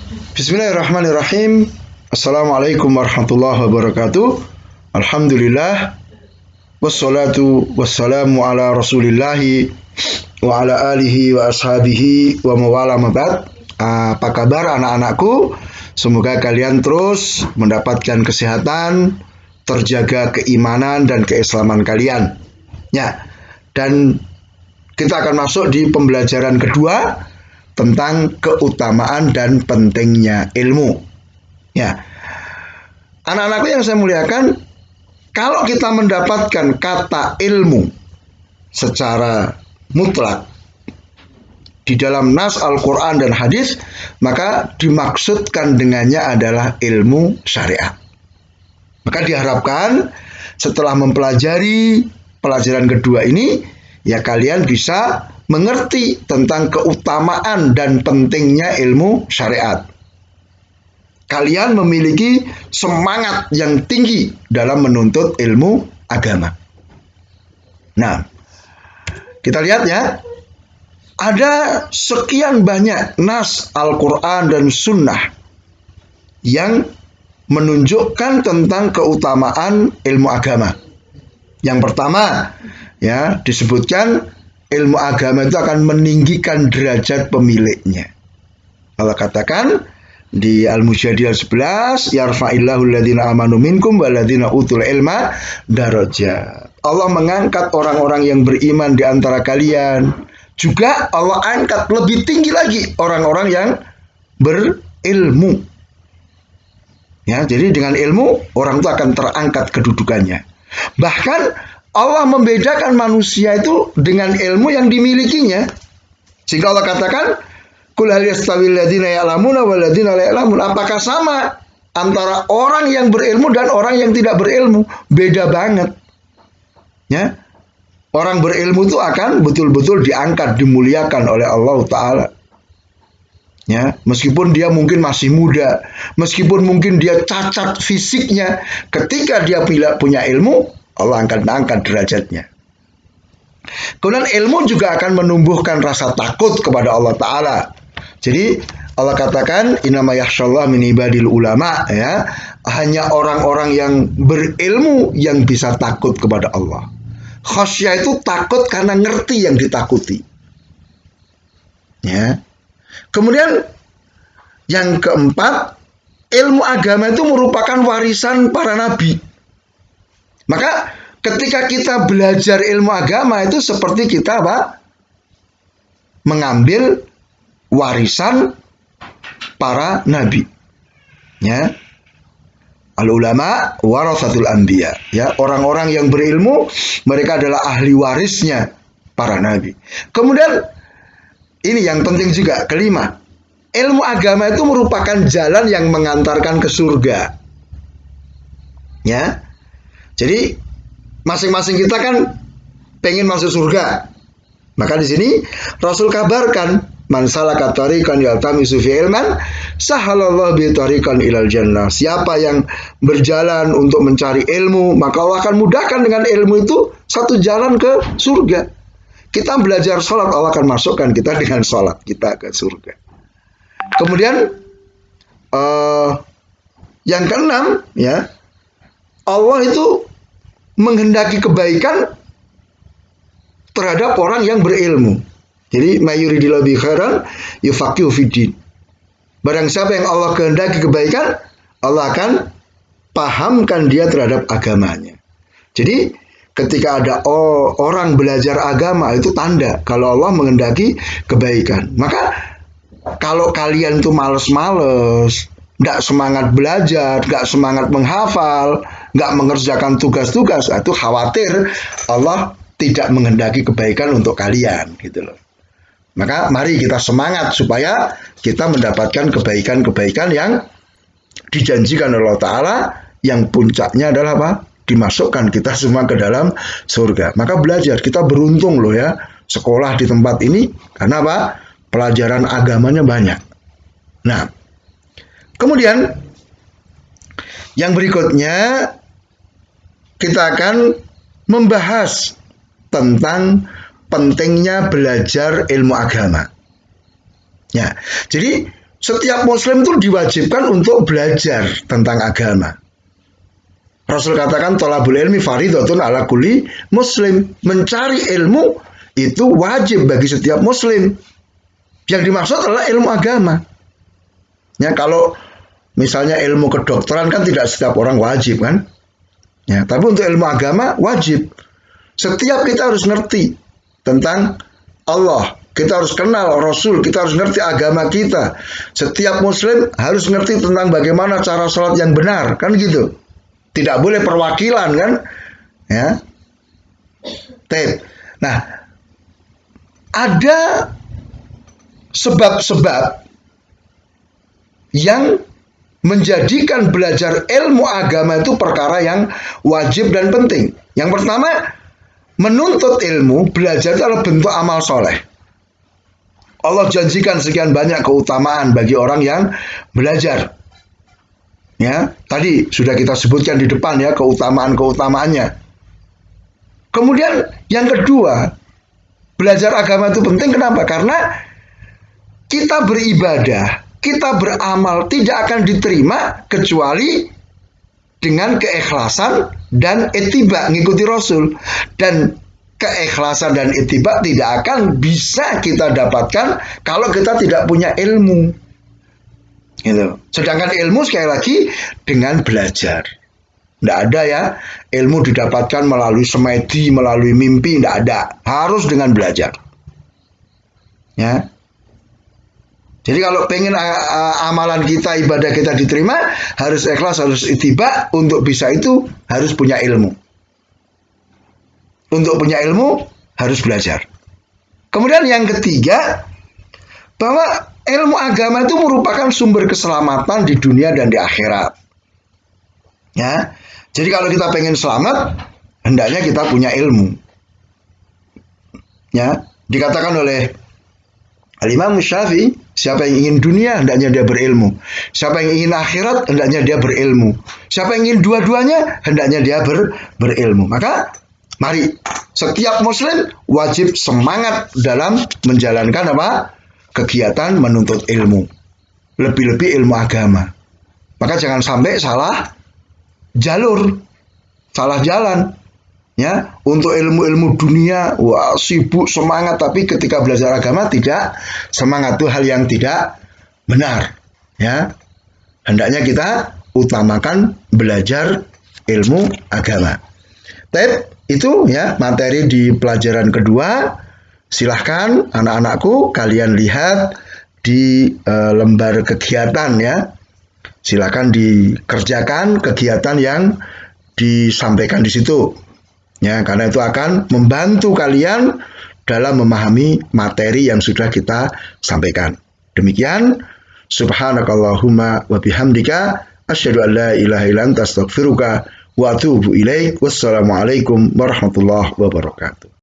Bismillahirrahmanirrahim. Assalamualaikum warahmatullahi wabarakatuh. Alhamdulillah. Wassalatu wassalamu ala rasulillahi wa ala alihi wa ashabihi wa mawala mabad. Apa kabar anak-anakku? Semoga kalian terus mendapatkan kesehatan, terjaga keimanan dan keislaman kalian. Ya, dan kita akan masuk di pembelajaran kedua tentang keutamaan dan pentingnya ilmu. Ya, anak-anakku yang saya muliakan, kalau kita mendapatkan kata ilmu secara mutlak di dalam nas Al-Quran dan hadis, maka dimaksudkan dengannya adalah ilmu syariat. Maka diharapkan setelah mempelajari pelajaran kedua ini, ya kalian bisa mengerti tentang keutamaan dan pentingnya ilmu syariat. Kalian memiliki semangat yang tinggi dalam menuntut ilmu agama. Nah, kita lihat ya, ada sekian banyak nas Al-Quran dan Sunnah yang menunjukkan tentang keutamaan ilmu agama. Yang pertama, ya, disebutkan ilmu agama itu akan meninggikan derajat pemiliknya. Allah katakan di Al-Mujadilah 11, yarfa'illahu alladhina amanu minkum walladhina utul ilma darajat. Allah mengangkat orang-orang yang beriman di antara kalian. Juga Allah angkat lebih tinggi lagi orang-orang yang berilmu. Ya, jadi dengan ilmu orang itu akan terangkat kedudukannya. Bahkan Allah membedakan manusia itu dengan ilmu yang dimilikinya. Sehingga Allah katakan, "Qul hal yastawil ladzina ya'lamuna wal ladzina la ya'lamun?" Apakah sama antara orang yang berilmu dan orang yang tidak berilmu? Beda banget. Ya. Orang berilmu itu akan betul-betul diangkat, dimuliakan oleh Allah Ta'ala. Ya, meskipun dia mungkin masih muda, meskipun mungkin dia cacat fisiknya, ketika dia punya ilmu, Allah angkat derajatnya. Kemudian ilmu juga akan menumbuhkan rasa takut kepada Allah Ta'ala. Jadi Allah katakan, innama yakhshallah min ibadil ulama, ya, hanya orang-orang yang berilmu yang bisa takut kepada Allah. Khasyah itu takut karena ngerti yang ditakuti. Ya. Kemudian yang keempat, ilmu agama itu merupakan warisan para nabi. Maka ketika kita belajar ilmu agama itu seperti kita mengambil warisan para nabi. Ya. Al-ulama warathatul anbiya. Ya, orang-orang yang berilmu, mereka adalah ahli warisnya para nabi. Kemudian ini yang penting juga, kelima, ilmu agama itu merupakan jalan yang mengantarkan ke surga. Ya. Jadi masing-masing kita kan pengen masuk surga. Maka di sini Rasul kabarkan, man salaka tariqan yaltamisu fi ilman, sahalallahu bi tariqan ilal jannah. Siapa yang berjalan untuk mencari ilmu, maka Allah akan mudahkan dengan ilmu itu satu jalan ke surga. Kita belajar sholat, Allah akan masukkan kita dengan sholat kita ke surga. Kemudian yang keenam, ya, Allah itu menghendaki kebaikan terhadap orang yang berilmu. Jadi mayuridillahu bi khairan yufaqihu fiddin. Barang siapa yang Allah kehendaki kebaikan, Allah akan pahamkan dia terhadap agamanya. Jadi ketika ada orang belajar agama, itu tanda kalau Allah menghendaki kebaikan. Maka kalau kalian tuh males-males, nggak semangat belajar, nggak semangat menghafal, nggak mengerjakan tugas-tugas, itu khawatir Allah tidak menghendaki kebaikan untuk kalian, gitu loh. Maka mari kita semangat supaya kita mendapatkan kebaikan-kebaikan yang dijanjikan oleh Allah Ta'ala, yang puncaknya adalah apa? Dimasukkan kita semua ke dalam surga. Maka belajar, kita beruntung loh ya, sekolah di tempat ini, karena apa? Pelajaran agamanya banyak. Nah, kemudian yang berikutnya kita akan membahas tentang pentingnya belajar ilmu agama. Ya, jadi setiap muslim itu diwajibkan untuk belajar tentang agama. Rasul katakan thalabul ilmi fardhatun ala kulli muslim. Mencari ilmu itu wajib bagi setiap muslim. Yang dimaksud adalah ilmu agama. Ya, kalau misalnya ilmu kedokteran kan tidak setiap orang wajib kan? Ya, tapi untuk ilmu agama wajib. Setiap kita harus ngerti tentang Allah. Kita harus kenal Rasul, kita harus ngerti agama kita. Setiap muslim harus ngerti tentang bagaimana cara sholat yang benar, kan gitu. Tidak boleh perwakilan kan? Ya. Nah, ada sebab-sebab yang menjadikan belajar ilmu agama itu perkara yang wajib dan penting. Yang pertama, menuntut ilmu, belajar itu adalah bentuk amal soleh. Allah janjikan sekian banyak keutamaan bagi orang yang belajar. Ya, tadi sudah kita sebutkan di depan ya keutamaan-keutamaannya. Kemudian yang kedua, belajar agama itu penting. Kenapa? Karena kita beribadah, kita beramal tidak akan diterima kecuali dengan keikhlasan dan ittiba, ngikuti Rasul. Dan keikhlasan dan ittiba tidak akan bisa kita dapatkan kalau kita tidak punya ilmu. Gitu. Sedangkan ilmu sekali lagi dengan belajar. Tidak ada ya ilmu didapatkan melalui semedi, melalui mimpi, tidak ada. Harus dengan belajar. Ya. Jadi kalau pengen amalan kita, ibadah kita diterima, harus ikhlas, harus ittiba. Untuk bisa itu harus punya ilmu. Untuk punya ilmu harus belajar. Kemudian yang ketiga, bahwa ilmu agama itu merupakan sumber keselamatan di dunia dan di akhirat. Ya, jadi kalau kita pengen selamat, hendaknya kita punya ilmu. Ya, dikatakan oleh Al-Imam Syafi'i, siapa yang ingin dunia, hendaknya dia berilmu. Siapa yang ingin akhirat, hendaknya dia berilmu. Siapa yang ingin dua-duanya, hendaknya dia berilmu. Maka mari, setiap muslim wajib semangat dalam menjalankan apa? Kegiatan menuntut ilmu. Lebih-lebih ilmu agama. Maka jangan sampai salah jalur, salah jalan. Ya, untuk ilmu-ilmu dunia, wah sibuk semangat, tapi ketika belajar agama tidak semangat, itu hal yang tidak benar. Ya, hendaknya kita utamakan belajar ilmu agama. Itu ya materi di pelajaran kedua. Silahkan anak-anakku kalian lihat di lembar kegiatan ya. Silahkan dikerjakan kegiatan yang disampaikan di situ. Ya, karena itu akan membantu kalian dalam memahami materi yang sudah kita sampaikan. Demikian, subhanakallahumma wa bihamdika asyhadu an la ilaha illa anta astaghfiruka wa atubu ilaik. Wassalamualaikum warahmatullahi wabarakatuh.